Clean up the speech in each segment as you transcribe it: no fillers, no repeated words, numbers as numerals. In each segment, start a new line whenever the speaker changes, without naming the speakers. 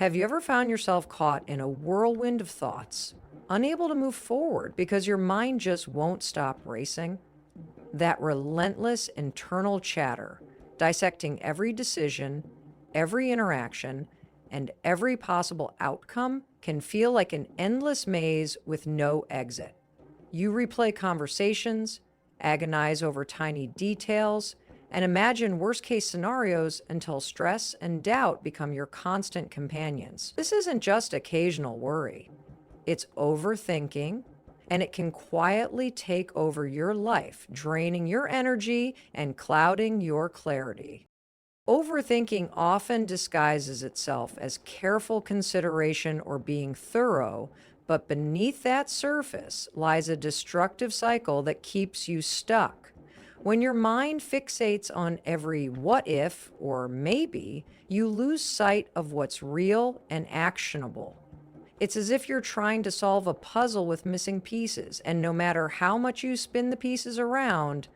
Have you ever found yourself caught in a whirlwind of thoughts, unable to move forward because your mind just won't stop racing? That relentless internal chatter, dissecting every decision, every interaction, and every possible outcome can feel like an endless maze with no exit. You replay conversations, agonize over tiny details, and imagine worst case scenarios until stress and doubt become your constant companions. This isn't just occasional worry, it's overthinking, and it can quietly take over your life, draining your energy and clouding your clarity. Overthinking often disguises itself as careful consideration or being thorough, but beneath that surface lies a destructive cycle that keeps you stuck. When your mind fixates on every what if or maybe, you lose sight of what's real and actionable. It's as if you're trying to solve a puzzle with missing pieces, and no matter how much you spin the pieces around,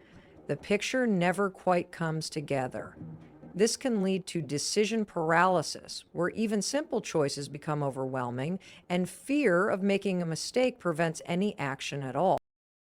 the picture never quite comes together. This can lead to decision paralysis, where even simple choices become overwhelming, and fear of making a mistake prevents any action at all.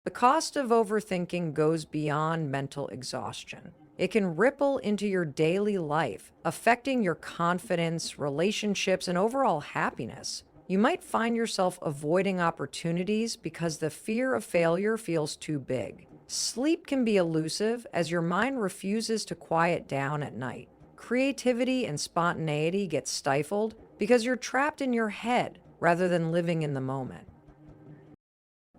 The cost of overthinking goes beyond mental exhaustion. It can ripple into your daily life, affecting your confidence, relationships, and overall happiness. You might find yourself avoiding opportunities because the fear of failure feels too big. Sleep can be elusive as your mind refuses to quiet down at night. Creativity and spontaneity get stifled because you're trapped in your head rather than living in the moment.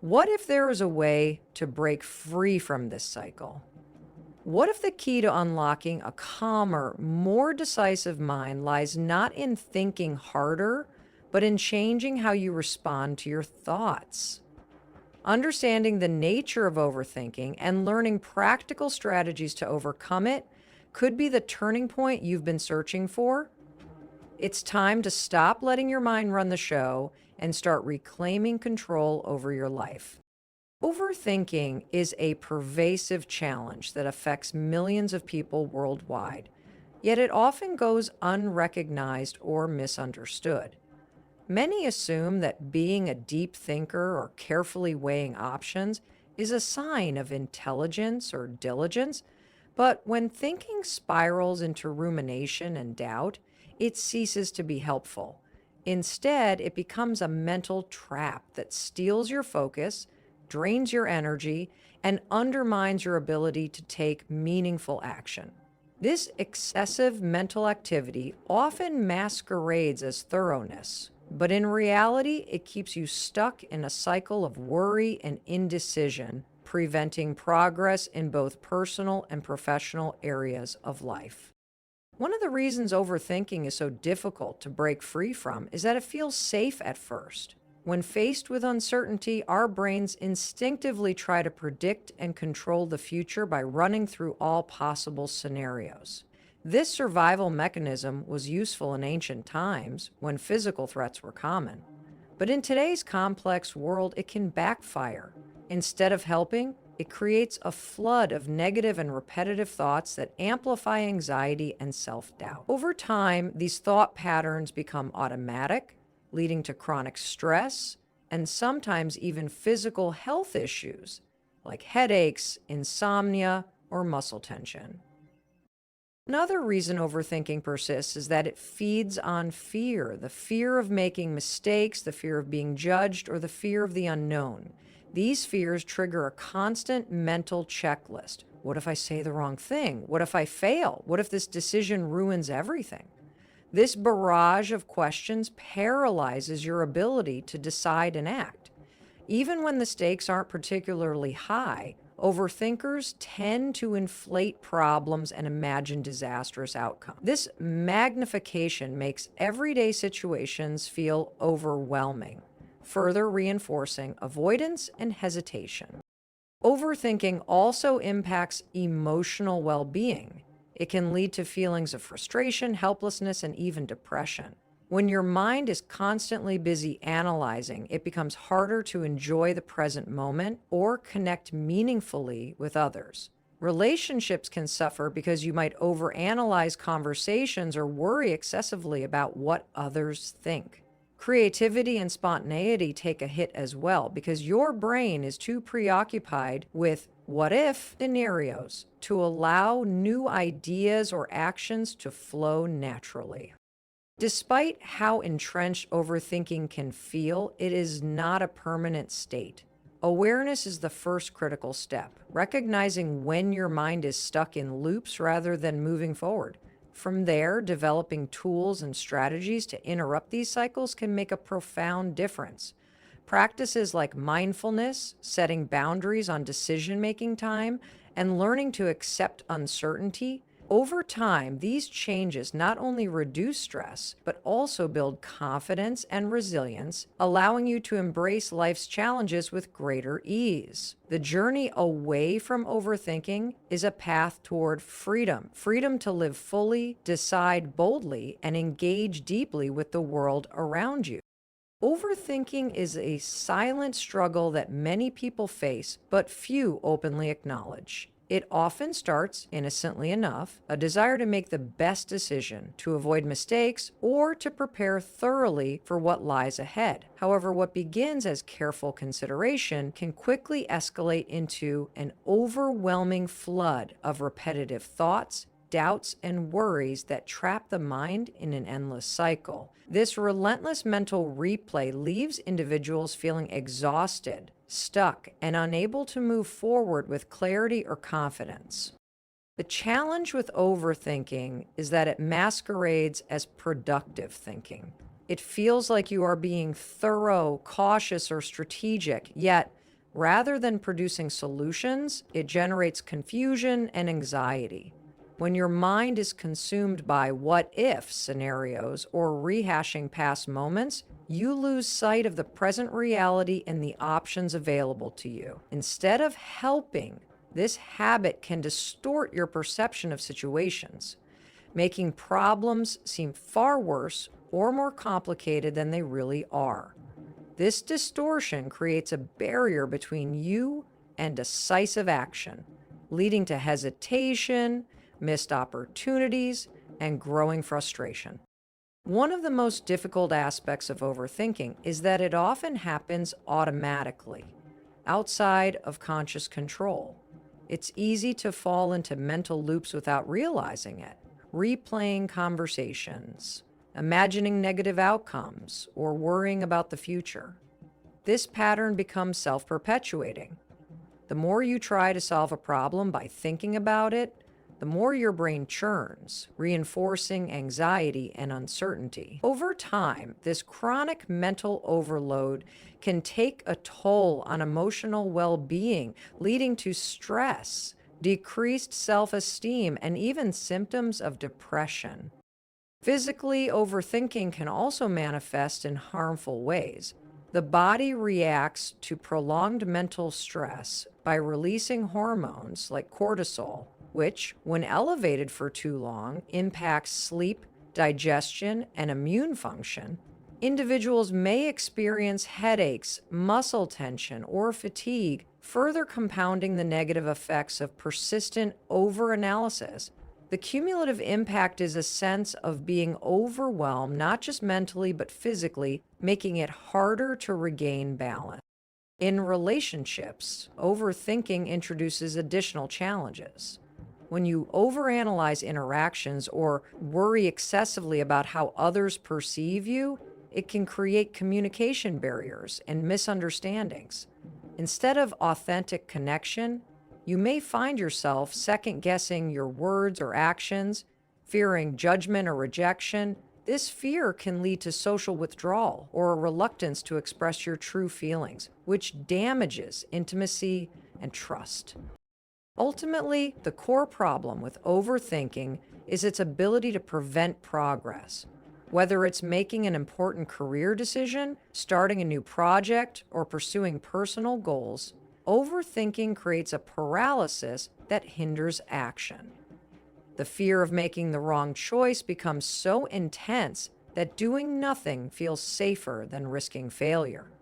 What if there is a way to break free from this cycle? What if the key to unlocking a calmer, more decisive mind lies not in thinking harder, but in changing how you respond to your thoughts? Understanding the nature of overthinking and learning practical strategies to overcome it could be the turning point you've been searching for. It's time to stop letting your mind run the show and start reclaiming control over your life. Overthinking is a pervasive challenge that affects millions of people worldwide, yet it often goes unrecognized or misunderstood. Many assume that being a deep thinker or carefully weighing options is a sign of intelligence or diligence, but when thinking spirals into rumination and doubt, it ceases to be helpful. Instead, it becomes a mental trap that steals your focus, drains your energy, and undermines your ability to take meaningful action. This excessive mental activity often masquerades as thoroughness, but in reality, it keeps you stuck in a cycle of worry and indecision, preventing progress in both personal and professional areas of life. One of the reasons overthinking is so difficult to break free from is that it feels safe at first. When faced with uncertainty, our brains instinctively try to predict and control the future by running through all possible scenarios. This survival mechanism was useful in ancient times when physical threats were common. But in today's complex world, it can backfire. Instead of helping, it creates a flood of negative and repetitive thoughts that amplify anxiety and self-doubt. Over time, these thought patterns become automatic, leading to chronic stress and sometimes even physical health issues like headaches, insomnia, or muscle tension. Another reason overthinking persists is that it feeds on fear, the fear of making mistakes, the fear of being judged, or the fear of the unknown. These fears trigger a constant mental checklist. What if I say the wrong thing? What if I fail? What if this decision ruins everything? This barrage of questions paralyzes your ability to decide and act. Even when the stakes aren't particularly high, overthinkers tend to inflate problems and imagine disastrous outcomes. This magnification makes everyday situations feel overwhelming, further reinforcing avoidance and hesitation. Overthinking also impacts emotional well-being. It can lead to feelings of frustration, helplessness, and even depression. When your mind is constantly busy analyzing, it becomes harder to enjoy the present moment or connect meaningfully with others. Relationships can suffer because you might overanalyze conversations or worry excessively about what others think. Creativity and spontaneity take a hit as well because your brain is too preoccupied with what if scenarios to allow new ideas or actions to flow naturally. Despite how entrenched overthinking can feel, it is not a permanent state. Awareness is the first critical step, recognizing when your mind is stuck in loops rather than moving forward. From there, developing tools and strategies to interrupt these cycles can make a profound difference. Practices like mindfulness, setting boundaries on decision making time, and learning to accept uncertainty. Over time, these changes not only reduce stress, but also build confidence and resilience, allowing you to embrace life's challenges with greater ease. The journey away from overthinking is a path toward freedom freedom to live fully, decide boldly, and engage deeply with the world around you. Overthinking is a silent struggle that many people face, but few openly acknowledge. It often starts, innocently enough, a desire to make the best decision, to avoid mistakes, or to prepare thoroughly for what lies ahead. However, what begins as careful consideration can quickly escalate into an overwhelming flood of repetitive thoughts, doubts, and worries that trap the mind in an endless cycle. This relentless mental replay leaves individuals feeling exhausted, stuck, and unable to move forward with clarity or confidence. The challenge with overthinking is that it masquerades as productive thinking. It feels like you are being thorough, cautious, or strategic, yet, rather than producing solutions, it generates confusion and anxiety. When your mind is consumed by what if scenarios or rehashing past moments, you lose sight of the present reality and the options available to you. Instead of helping, this habit can distort your perception of situations, making problems seem far worse or more complicated than they really are. This distortion creates a barrier between you and decisive action, leading to hesitation, missed opportunities, and growing frustration. One of the most difficult aspects of overthinking is that it often happens automatically, outside of conscious control. It's easy to fall into mental loops without realizing it, replaying conversations, imagining negative outcomes, or worrying about the future. This pattern becomes self-perpetuating. The more you try to solve a problem by thinking about it, the more your brain churns, reinforcing anxiety and uncertainty. Over time, this chronic mental overload can take a toll on emotional well-being, leading to stress, decreased self-esteem, and even symptoms of depression. Physically, overthinking can also manifest in harmful ways. The body reacts to prolonged mental stress by releasing hormones like cortisol, which, when elevated for too long, impacts sleep, digestion, and immune function. Individuals may experience headaches, muscle tension, or fatigue, further compounding the negative effects of persistent overanalysis. The cumulative impact is a sense of being overwhelmed, not just mentally, but physically, making it harder to regain balance. In relationships, overthinking introduces additional challenges. When you overanalyze interactions or worry excessively about how others perceive you, it can create communication barriers and misunderstandings. Instead of authentic connection, you may find yourself second-guessing your words or actions, fearing judgment or rejection. This fear can lead to social withdrawal or a reluctance to express your true feelings, which damages intimacy and trust. Ultimately, the core problem with overthinking is its ability to prevent progress. Whether it's making an important career decision, starting a new project, or pursuing personal goals, overthinking creates a paralysis that hinders action. The fear of making the wrong choice becomes so intense that doing nothing feels safer than risking failure.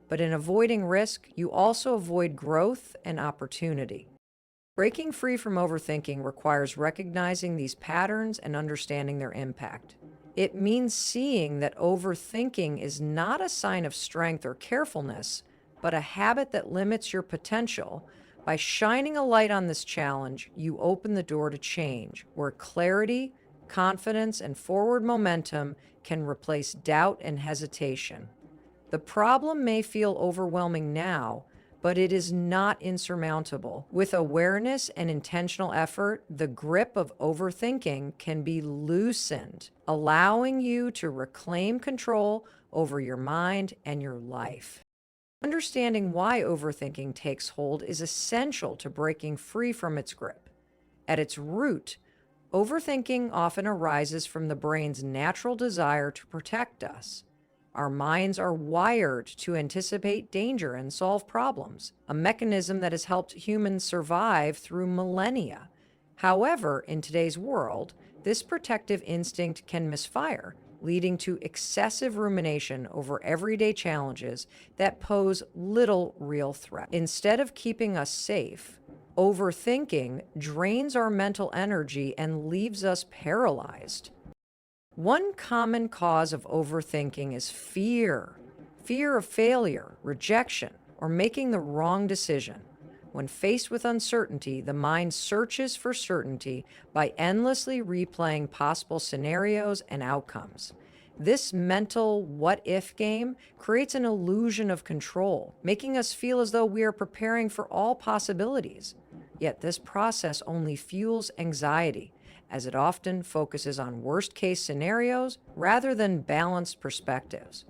But in avoiding risk, you also avoid growth and opportunity. Breaking free from overthinking requires recognizing these patterns and understanding their impact. It means seeing that overthinking is not a sign of strength or carefulness, but a habit that limits your potential. By shining a light on this challenge, you open the door to change, where clarity, confidence, and forward momentum can replace doubt and hesitation. The problem may feel overwhelming now, but it is not insurmountable. With awareness and intentional effort, the grip of overthinking can be loosened, allowing you to reclaim control over your mind and your life. Understanding why overthinking takes hold is essential to breaking free from its grip. At its root, overthinking often arises from the brain's natural desire to protect us. Our minds are wired to anticipate danger and solve problems, a mechanism that has helped humans survive through millennia. However, in today's world, this protective instinct can misfire, leading to excessive rumination over everyday challenges that pose little real threat. Instead of keeping us safe, overthinking drains our mental energy and leaves us paralyzed. One common cause of overthinking is fear. Fear of failure, rejection, or making the wrong decision. When faced with uncertainty, the mind searches for certainty by endlessly replaying possible scenarios and outcomes. This mental what-if game creates an illusion of control, making us feel as though we are preparing for all possibilities. Yet this process only fuels anxiety, as it often focuses on worst-case scenarios rather than balanced perspectives.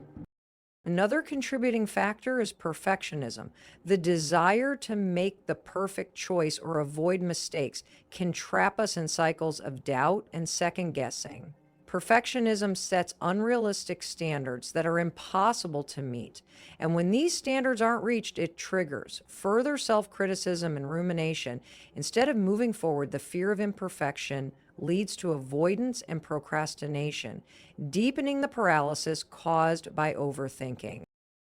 Another contributing factor is perfectionism. The desire to make the perfect choice or avoid mistakes can trap us in cycles of doubt and second-guessing. Perfectionism sets unrealistic standards that are impossible to meet, and when these standards aren't reached, it triggers further self-criticism and rumination. Instead of moving forward, the fear of imperfection leads to avoidance and procrastination, deepening the paralysis caused by overthinking.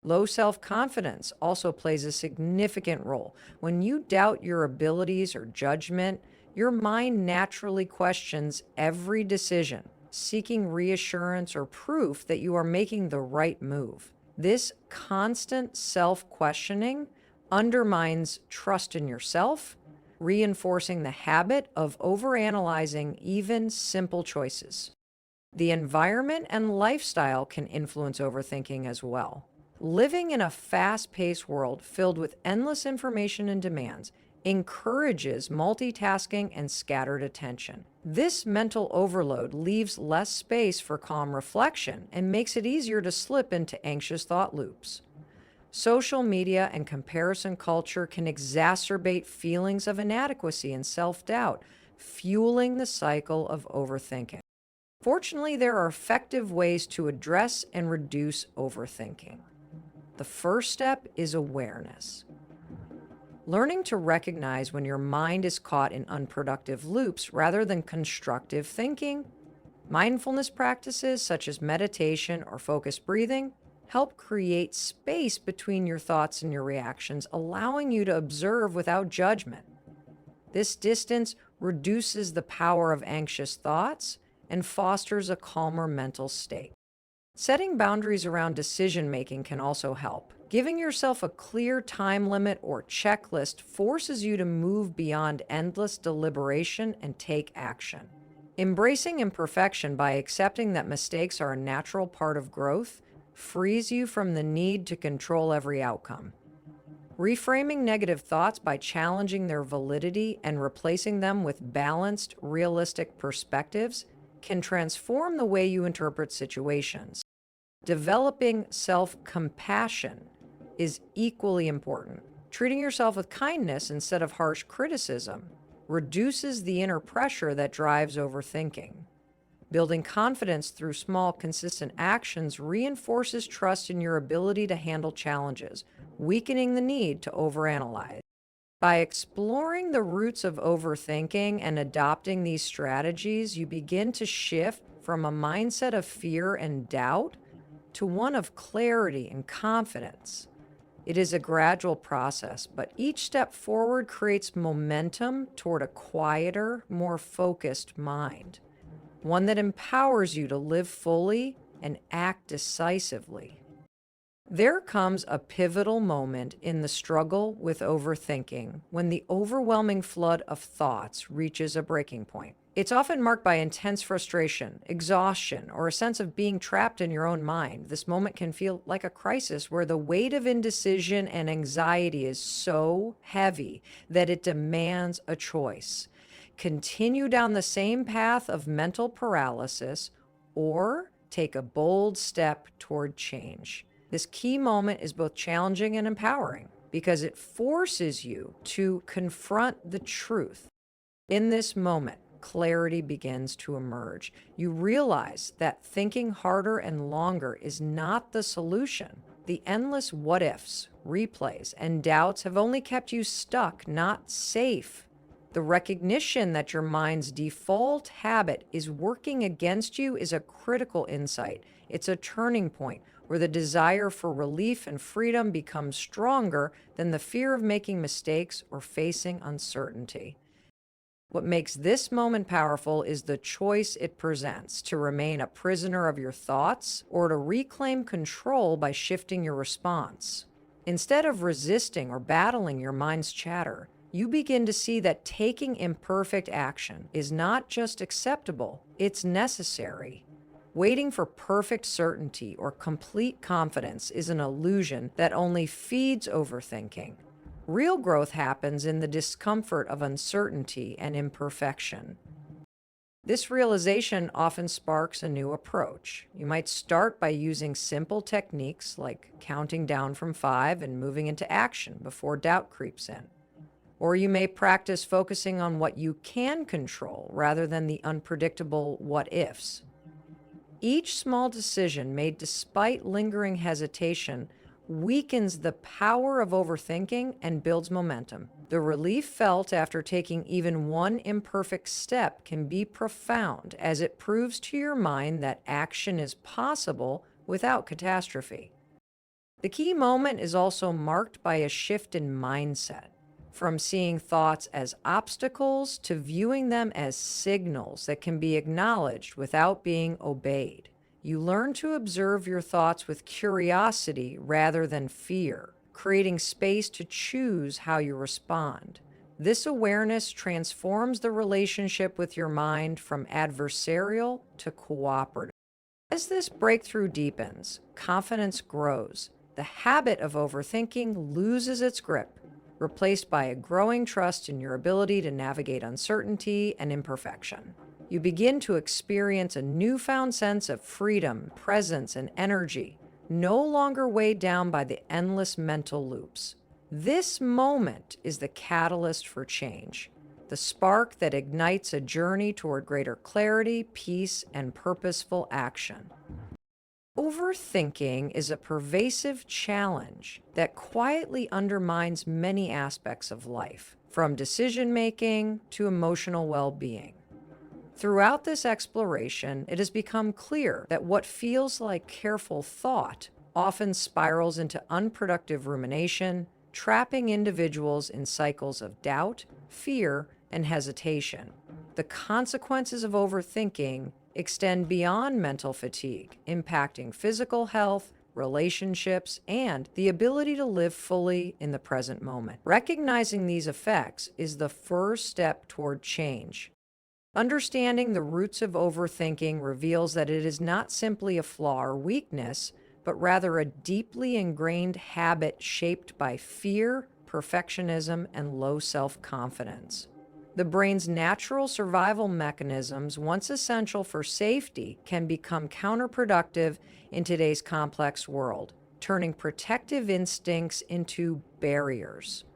Low self-confidence also plays a significant role. When you doubt your abilities or judgment, your mind naturally questions every decision, seeking reassurance or proof that you are making the right move. This constant self-questioning undermines trust in yourself, reinforcing the habit of overanalyzing even simple choices. The environment and lifestyle can influence overthinking as well. Living in a fast-paced world filled with endless information and demands encourages multitasking and scattered attention. This mental overload leaves less space for calm reflection and makes it easier to slip into anxious thought loops. Social media and comparison culture can exacerbate feelings of inadequacy and self-doubt, fueling the cycle of overthinking. Fortunately, there are effective ways to address and reduce overthinking. The first step is awareness. Learning to recognize when your mind is caught in unproductive loops rather than constructive thinking. Mindfulness practices such as meditation or focused breathing help create space between your thoughts and your reactions, allowing you to observe without judgment. This distance reduces the power of anxious thoughts and fosters a calmer mental state. Setting boundaries around decision-making can also help. Giving yourself a clear time limit or checklist forces you to move beyond endless deliberation and take action. Embracing imperfection by accepting that mistakes are a natural part of growth frees you from the need to control every outcome. Reframing negative thoughts by challenging their validity and replacing them with balanced, realistic perspectives can transform the way you interpret situations. Developing self-compassion is equally important. Treating yourself with kindness instead of harsh criticism reduces the inner pressure that drives overthinking. Building confidence through small, consistent actions reinforces trust in your ability to handle challenges, weakening the need to overanalyze. By exploring the roots of overthinking and adopting these strategies, you begin to shift from a mindset of fear and doubt to one of clarity and confidence. It is a gradual process, but each step forward creates momentum toward a quieter, more focused mind, one that empowers you to live fully and act decisively. There comes a pivotal moment in the struggle with overthinking when the overwhelming flood of thoughts reaches a breaking point. It's often marked by intense frustration, exhaustion, or a sense of being trapped in your own mind. This moment can feel like a crisis where the weight of indecision and anxiety is so heavy that it demands a choice. Continue down the same path of mental paralysis or take a bold step toward change. This key moment is both challenging and empowering because it forces you to confront the truth. In this moment, clarity begins to emerge. You realize that thinking harder and longer is not the solution. The endless what ifs, replays, and doubts have only kept you stuck, not safe. The recognition that your mind's default habit is working against you is a critical insight. It's a turning point where the desire for relief and freedom becomes stronger than the fear of making mistakes or facing uncertainty. What makes this moment powerful is the choice it presents to remain a prisoner of your thoughts or to reclaim control by shifting your response. Instead of resisting or battling your mind's chatter, you begin to see that taking imperfect action is not just acceptable, it's necessary. Waiting for perfect certainty or complete confidence is an illusion that only feeds overthinking. Real growth happens in the discomfort of uncertainty and imperfection. This realization often sparks a new approach. You might start by using simple techniques like counting down from 5 and moving into action before doubt creeps in. Or you may practice focusing on what you can control rather than the unpredictable what ifs. Each small decision made despite lingering hesitation weakens the power of overthinking and builds momentum. The relief felt after taking even one imperfect step can be profound as it proves to your mind that action is possible without catastrophe. The key moment is also marked by a shift in mindset, from seeing thoughts as obstacles to viewing them as signals that can be acknowledged without being obeyed. You learn to observe your thoughts with curiosity rather than fear, creating space to choose how you respond. This awareness transforms the relationship with your mind from adversarial to cooperative. As this breakthrough deepens, confidence grows. The habit of overthinking loses its grip, replaced by a growing trust in your ability to navigate uncertainty and imperfection. You begin to experience a newfound sense of freedom, presence, and energy, no longer weighed down by the endless mental loops. This moment is the catalyst for change, the spark that ignites a journey toward greater clarity, peace, and purposeful action. Overthinking is a pervasive challenge that quietly undermines many aspects of life, from decision-making to emotional well-being. Throughout this exploration, it has become clear that what feels like careful thought often spirals into unproductive rumination, trapping individuals in cycles of doubt, fear, and hesitation. The consequences of overthinking extend beyond mental fatigue, impacting physical health, relationships, and the ability to live fully in the present moment. Recognizing these effects is the first step toward change. Understanding the roots of overthinking reveals that it is not simply a flaw or weakness, but rather a deeply ingrained habit shaped by fear, perfectionism, and low self-confidence. The brain's natural survival mechanisms, once essential for safety, can become counterproductive in today's complex world, turning protective instincts into barriers.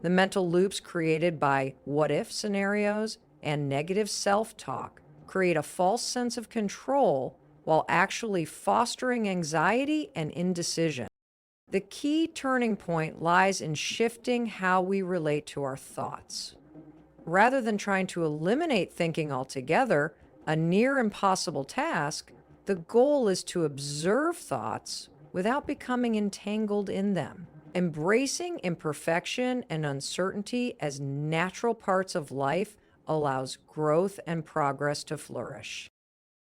The mental loops created by what-if scenarios and negative self-talk create a false sense of control while actually fostering anxiety and indecision. The key turning point lies in shifting how we relate to our thoughts. Rather than trying to eliminate thinking altogether, a near impossible task, the goal is to observe thoughts without becoming entangled in them. Embracing imperfection and uncertainty as natural parts of life allows growth and progress to flourish.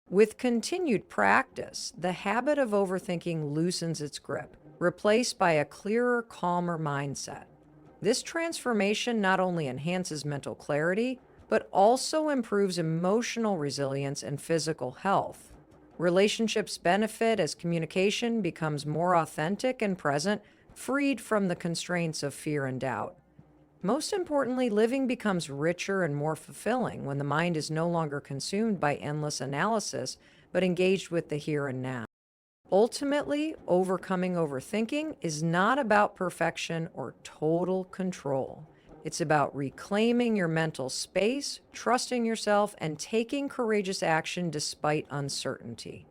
With continued practice, the habit of overthinking loosens its grip, replaced by a clearer, calmer mindset. This transformation not only enhances mental clarity, but also improves emotional resilience and physical health. Relationships benefit as communication becomes more authentic and present, freed from the constraints of fear and doubt. Most importantly, living becomes richer and more fulfilling when the mind is no longer consumed by endless analysis, but engaged with the here and now. Ultimately, overcoming overthinking is not about perfection or total control. It's about reclaiming your mental space, trusting yourself, and taking courageous action despite uncertainty.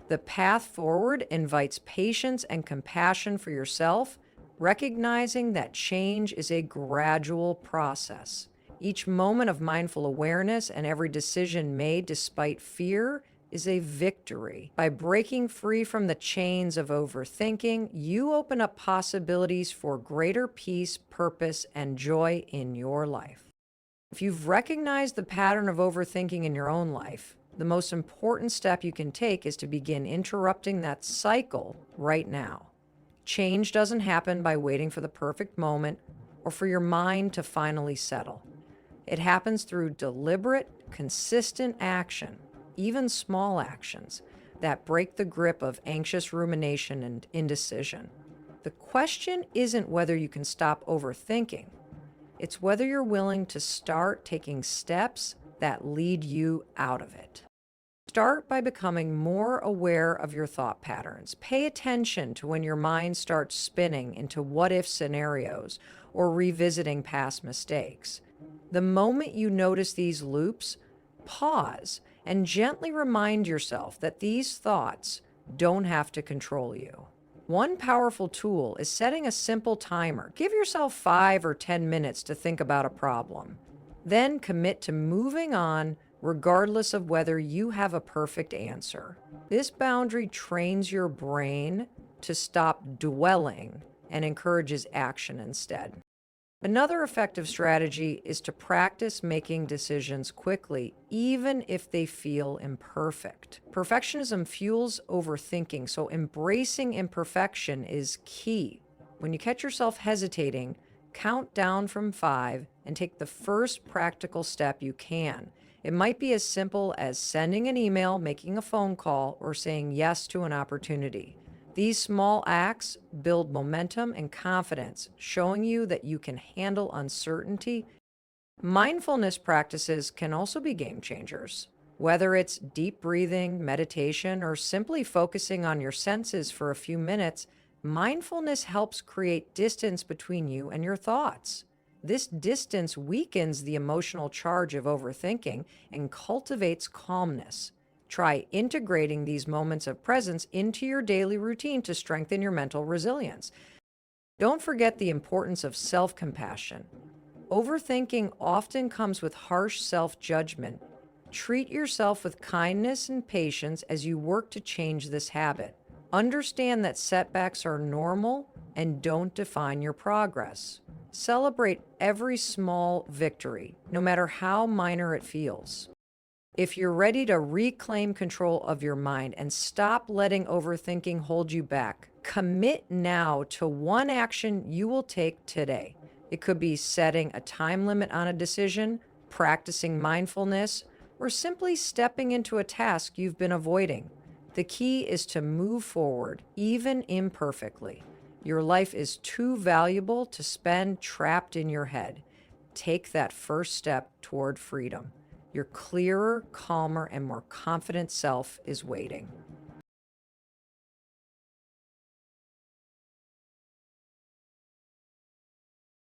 The path forward invites patience and compassion for yourself, recognizing that change is a gradual process. Each moment of mindful awareness and every decision made despite fear is a victory. By breaking free from the chains of overthinking, you open up possibilities for greater peace, purpose, and joy in your life. If you've recognized the pattern of overthinking in your own life, the most important step you can take is to begin interrupting that cycle right now. Change doesn't happen by waiting for the perfect moment or for your mind to finally settle. It happens through deliberate, consistent action, even small actions that break the grip of anxious rumination and indecision. The question isn't whether you can stop overthinking. It's whether you're willing to start taking steps that lead you out of it. Start by becoming more aware of your thought patterns. Pay attention to when your mind starts spinning into what-if scenarios or revisiting past mistakes. The moment you notice these loops, pause and gently remind yourself that these thoughts don't have to control you. One powerful tool is setting a simple timer. Give yourself 5 or 10 minutes to think about a problem. Then commit to moving on regardless of whether you have a perfect answer. This boundary trains your brain to stop dwelling and encourages action instead. Another effective strategy is to practice making decisions quickly, even if they feel imperfect. Perfectionism fuels overthinking, so embracing imperfection is key. When you catch yourself hesitating, count down from 5 and take the first practical step you can. It might be as simple as sending an email, making a phone call, or saying yes to an opportunity. These small acts build momentum and confidence, showing you that you can handle uncertainty. Mindfulness practices can also be game changers. Whether it's deep breathing, meditation, or simply focusing on your senses for a few minutes, mindfulness helps create distance between you and your thoughts. This distance weakens the emotional charge of overthinking and cultivates calmness. Try integrating these moments of presence into your daily routine to strengthen your mental resilience. Don't forget the importance of self-compassion. Overthinking often comes with harsh self-judgment. Treat yourself with kindness and patience as you work to change this habit. Understand that setbacks are normal and don't define your progress. Celebrate every small victory, no matter how minor it feels. If you're ready to reclaim control of your mind and stop letting overthinking hold you back, commit now to one action you will take today. It could be setting a time limit on a decision, practicing mindfulness, or simply stepping into a task you've been avoiding. The key is to move forward, even imperfectly. Your life is too valuable to spend trapped in your head. Take that first step toward freedom. Your clearer, calmer, and more confident self is waiting.